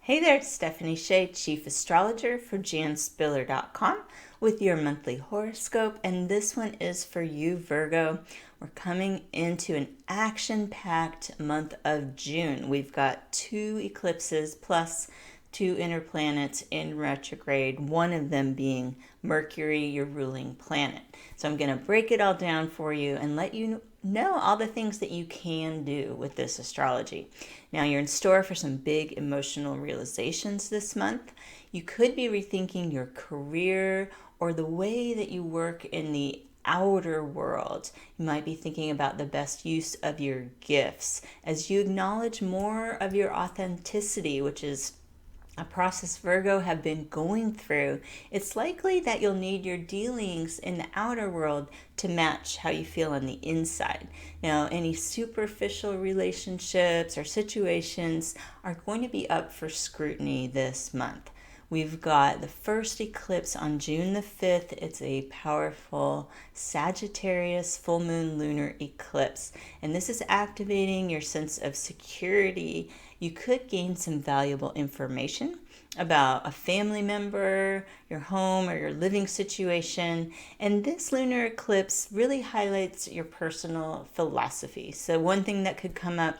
Hey there, it's Stephanie Shea, Chief Astrologer for janspiller.com with your monthly horoscope, and this one is for you, Virgo. We're coming into an action-packed month of June. We've got 2 eclipses plus 2 inner planets in retrograde, one of them being Mercury, your ruling planet. So I'm going to break it all down for you and let you know all the things that you can do with this astrology. Now, you're in store for some big emotional realizations this month. You could be rethinking your career or the way that you work in the outer world. You might be thinking about the best use of your gifts as you acknowledge more of your authenticity, which is a process Virgo have been going through. It's likely that you'll need your dealings in the outer world to match how you feel on the inside. Now, any superficial relationships or situations are going to be up for scrutiny this month. We've got the first eclipse on June the 5th. It's a powerful Sagittarius full moon lunar eclipse. And this is activating your sense of security. You could gain some valuable information about a family member, your home, or your living situation. And this lunar eclipse really highlights your personal philosophy. So one thing that could come up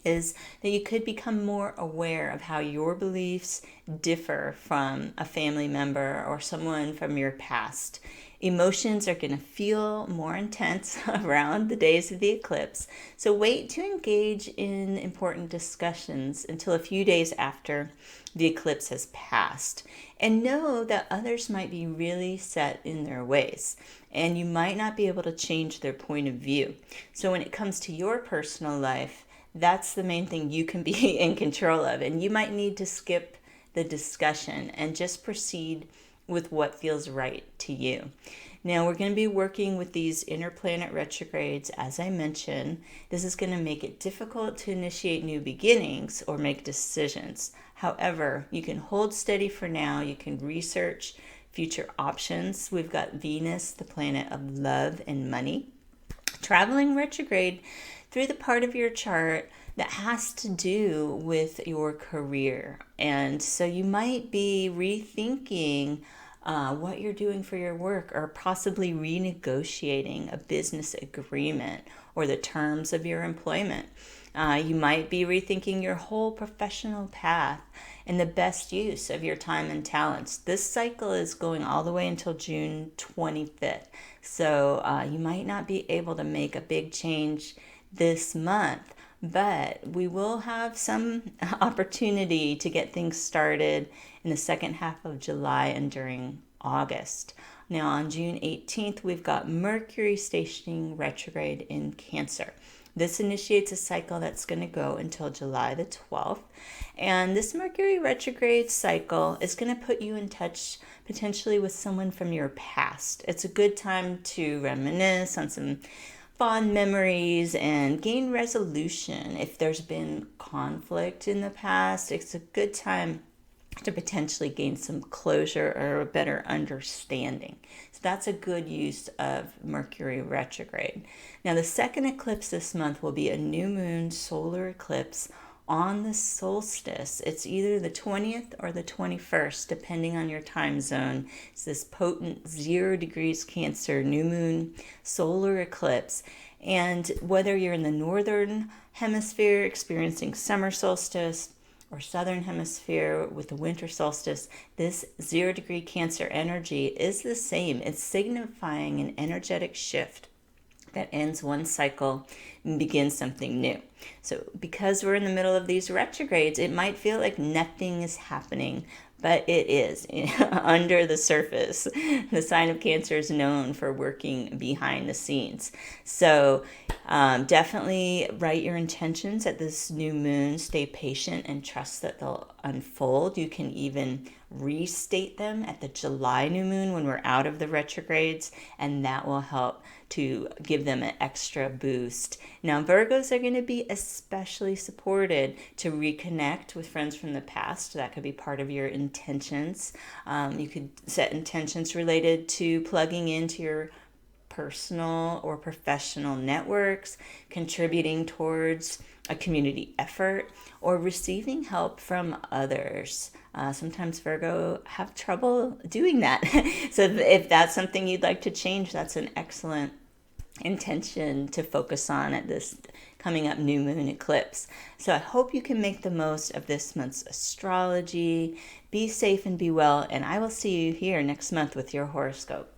is that you could become more aware of how your beliefs differ from a family member or someone from your past. Emotions are going to feel more intense around the days of the eclipse, so wait to engage in important discussions until a few days after the eclipse has passed. And know that others might be really set in their ways, and you might not be able to change their point of view. So when it comes to your personal life, that's the main thing you can be in control of. And you might need to skip the discussion and just proceed with what feels right to you. Now, we're going to be working with these inner planet retrogrades, as I mentioned. This is going to make it difficult to initiate new beginnings or make decisions. However, you can hold steady for now. You can research future options. We've got Venus, the planet of love and money, traveling retrograde through the part of your chart that has to do with your career. And so you might be rethinking what you're doing for your work, or possibly renegotiating a business agreement or the terms of your employment. You might be rethinking your whole professional path and the best use of your time and talents. This cycle is going all the way until June 25th. So you might not be able to make a big change this month, but we will have some opportunity to get things started in the second half of July and during August. Now, on June 18th, we've got Mercury stationing retrograde in Cancer. This initiates a cycle that's going to go until July the 12th. And this Mercury retrograde cycle is going to put you in touch potentially with someone from your past. It's a good time to reminisce on some fond memories and gain resolution. If there's been conflict in the past, it's a good time to potentially gain some closure or a better understanding. So that's a good use of Mercury retrograde. Now, the second eclipse this month will be a new moon solar eclipse on the solstice. It's either the 20th or the 21st, depending on your time zone. It's this potent 0 degrees Cancer new moon solar eclipse. And whether you're in the northern hemisphere experiencing summer solstice or southern hemisphere with the winter solstice, this 0 degree Cancer energy is the same. It's signifying an energetic shift that ends one cycle and begins something new. So because we're in the middle of these retrogrades, it might feel like nothing is happening, but it is under the surface. The sign of Cancer is known for working behind the scenes. So definitely write your intentions at this new moon. Stay patient and trust that they'll unfold. You can even restate them at the July new moon when we're out of the retrogrades, and that will help to give them an extra boost. Now, Virgos are going to be especially supported to reconnect with friends from the past. That could be part of your intentions. You could set intentions related to plugging into your personal or professional networks, contributing towards a community effort, or receiving help from others. Sometimes Virgo have trouble doing that. So if that's something you'd like to change, that's an excellent intention to focus on at this coming up new moon eclipse. So I hope you can make the most of this month's astrology. Be safe and be well, and I will see you here next month with your horoscope.